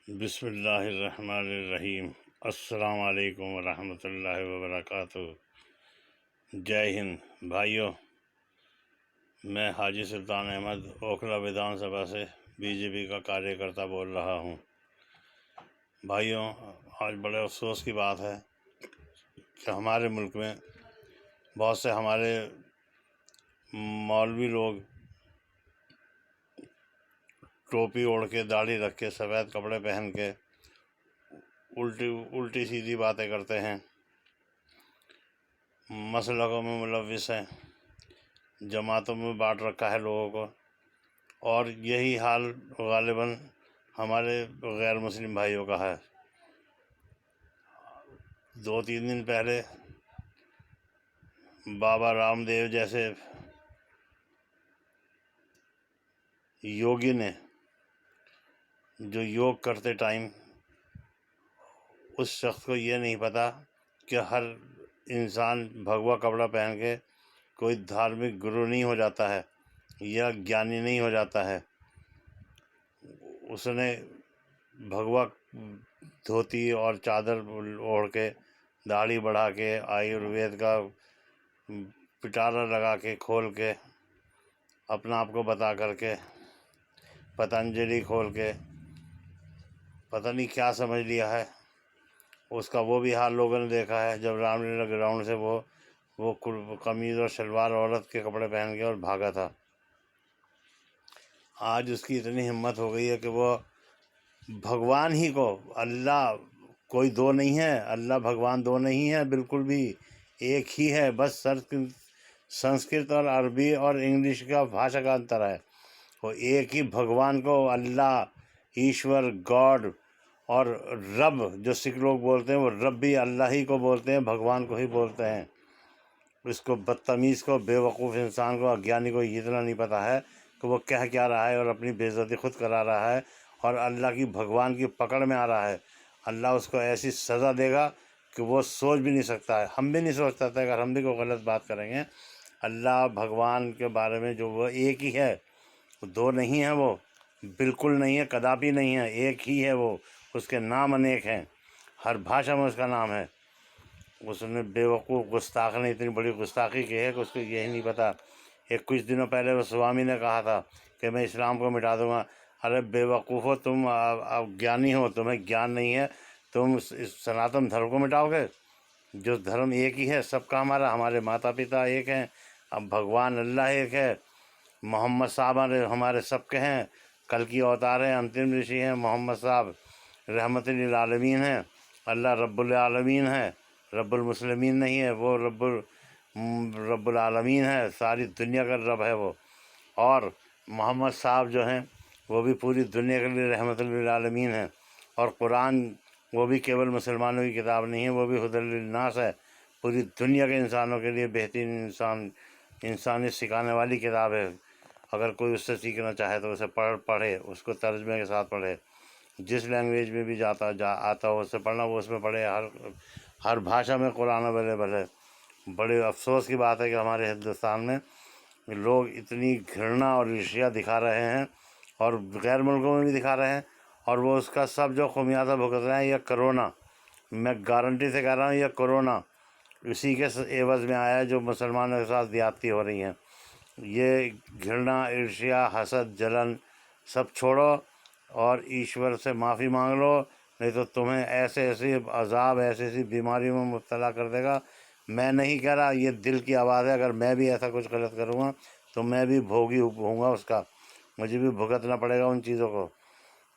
بسم اللہ الرحمن الرحیم۔ السلام علیکم ورحمۃ اللہ وبرکاتہ۔ جے ہند بھائیوں، میں حاجی سلطان احمد اوکھلا ودھان سبھا سے بی جے پی کا کاریہ کرتا بول رہا ہوں۔ بھائیوں، آج بڑے افسوس کی بات ہے کہ ہمارے ملک میں بہت سے ہمارے مولوی لوگ ٹوپی اوڑھ کے، داڑھی رکھ کے، سفید کپڑے پہن کے الٹی سیدھی باتیں کرتے ہیں، مسلکوں میں ملوث ہیں، جماعتوں میں بانٹ رکھا ہے لوگوں کو، اور یہی حال غالباً ہمارے غیر مسلم بھائیوں کا ہے۔ 2-3 دن پہلے بابا رام دیو جیسے یوگی نے جو یوگ کرتے ٹائم اس شخص کو یہ نہیں پتا کہ ہر انسان بھگوا کپڑا پہن کے کوئی دھارمک گرو نہیں ہو جاتا ہے یا گیانی نہیں ہو جاتا ہے۔ اس نے بھگوا دھوتی اور چادر اوڑھ کے، داڑھی بڑھا کے، آیوروید کا پٹارا لگا کے، کھول کے، اپنا آپ کو بتا کر کے، پتنجلی کھول کے، پتہ نہیں کیا سمجھ لیا ہے۔ اس کا وہ بھی حال لوگوں نے دیکھا ہے جب رام لیلا گراؤنڈ سے وہ قمیض اور شلوار عورت کے کپڑے پہن کے اور بھاگا تھا۔ آج اس کی اتنی ہمت ہو گئی ہے کہ وہ بھگوان ہی کو، اللہ کوئی دو نہیں ہے، اللہ بھگوان دو نہیں ہے بالکل بھی، ایک ہی ہے، بس سنسکرت اور عربی اور انگلش کا بھاشا کا انتر ہے۔ وہ ایک ہی بھگوان کو اللہ، ایشور، گاڈ اور رب، جو سکھ لوگ بولتے ہیں وہ رب بھی اللہ ہی کو بولتے ہیں، بھگوان کو ہی بولتے ہیں۔ اس کو بدتمیز کو، بے وقوف انسان کو، اگیانی کو اتنا نہیں پتہ ہے کہ وہ کہہ کیا رہا ہے، اور اپنی بے عزتی خود کرا رہا ہے اور اللہ کی، بھگوان کی پکڑ میں آ رہا ہے۔ اللہ اس کو ایسی سزا دے گا کہ وہ سوچ بھی نہیں سکتا ہے، ہم بھی نہیں سوچ سکتے اگر ہم بھی کوئی غلط بات کریں گے۔ اللہ بھگوان کے بارے میں جو وہ ایک ہی ہے، دو نہیں ہے، وہ بالکل نہیں ہے، کداپی نہیں ہے، ایک ہی ہے وہ، اس کے نام انیک ہیں، ہر بھاشا میں اس کا نام ہے۔ اس نے بے وقوف گستاخ نے اتنی بڑی گستاخی کی ہے کہ اس کو یہی نہیں پتا۔ کچھ دنوں پہلے وہ سوامی نے کہا تھا کہ میں اسلام کو مٹا دوں گا۔ ارے بے وقوف ہو تم، گیانی ہو، تمہیں گیان نہیں ہے، تم اس سناتن دھرم کو مٹاؤ گے؟ جو دھرم ایک ہی ہے سب کا، ہمارے ماتا پتا ایک ہیں، اب بھگوان اللہ ایک ہے، محمد صاحب ہمارے سب کے ہیں، کل کی اوتار ہیں، انتم رشی ہیں، محمد صاحب رحمت للعالمین ہیں، اللہ رب العالمین ہے، رب المسلمین نہیں ہے، وہ رب العالمین ہے، ساری دنیا کا رب ہے وہ۔ اور محمد صاحب جو ہیں وہ بھی پوری دنیا کے لیے رحمت للعالمین ہیں۔ اور قرآن وہ بھی کیول مسلمانوں کی کتاب نہیں ہے، وہ بھی ہدی للناس ہے، پوری دنیا کے انسانوں کے لیے بہترین انسانیت سکھانے والی کتاب ہے۔ اگر کوئی اس سے سیکھنا چاہے تو اسے پڑھے، اس کو ترجمے کے ساتھ پڑھے، جس لینگویج میں بھی آتا ہو اس سے پڑھنا، وہ اس میں پڑھے، ہر بھاشا میں قرآن اویلیبل ہے۔ بڑے افسوس کی بات ہے کہ ہمارے ہندوستان میں لوگ اتنی گھرنا اور عرشیا دکھا رہے ہیں، اور غیر ملکوں میں بھی دکھا رہے ہیں، اور وہ اس کا سب جو خمیازہ بھگت رہے ہیں، یہ کرونا، میں گارنٹی سے کہہ رہا ہوں، یہ کرونا اسی کے عوض میں آیا ہے جو مسلمانوں کے ساتھ زیادتی ہو رہی ہیں۔ یہ گھرنا، عرشیا، حسد، جلن سب چھوڑو اور ایشور سے معافی مانگ لو، نہیں تو تمہیں ایسے عذاب، ایسی بیماریوں میں مبتلا کر دے گا۔ میں نہیں کہہ رہا، یہ دل کی آواز ہے، اگر میں بھی ایسا کچھ غلط کروں گا تو میں بھی بھوگی ہوں گا اس کا، مجھے بھی بھگتنا پڑے گا ان چیزوں کو،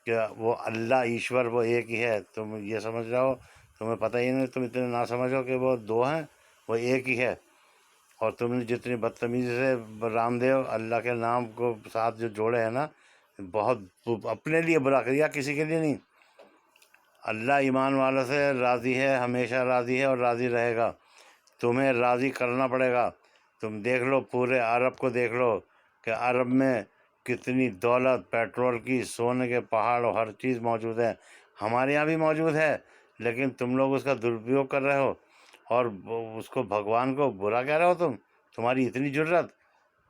کہ وہ اللہ ایشور وہ ایک ہی ہے۔ تم یہ سمجھ رہے ہو، تمہیں پتہ ہی نہیں، تم اتنے نہ سمجھو کہ وہ دو ہیں، وہ ایک ہی ہے۔ اور تم نے جتنی بدتمیزی سے رام دیو اللہ کے نام کو ساتھ جو جوڑے ہیں نا، بہت اپنے لیے برا کیا، کسی کے لیے نہیں۔ اللہ ایمان والوں سے راضی ہے، ہمیشہ راضی ہے اور راضی رہے گا، تمہیں راضی کرنا پڑے گا۔ تم دیکھ لو، پورے عرب کو دیکھ لو کہ عرب میں کتنی دولت، پیٹرول کی، سونے کے پہاڑ اور ہر چیز موجود ہے، ہمارے یہاں بھی موجود ہے، لیکن تم لوگ اس کا درپیوگ کر رہے ہو اور اس کو، بھگوان کو برا کہہ رہے ہو۔ تمہاری اتنی جرت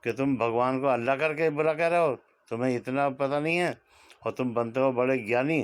کہ تم بھگوان کو اللہ کر کے برا کہہ رہے ہو، تمہیں اتنا پتہ نہیں ہے، اور تم بنتے ہو بڑے گیانی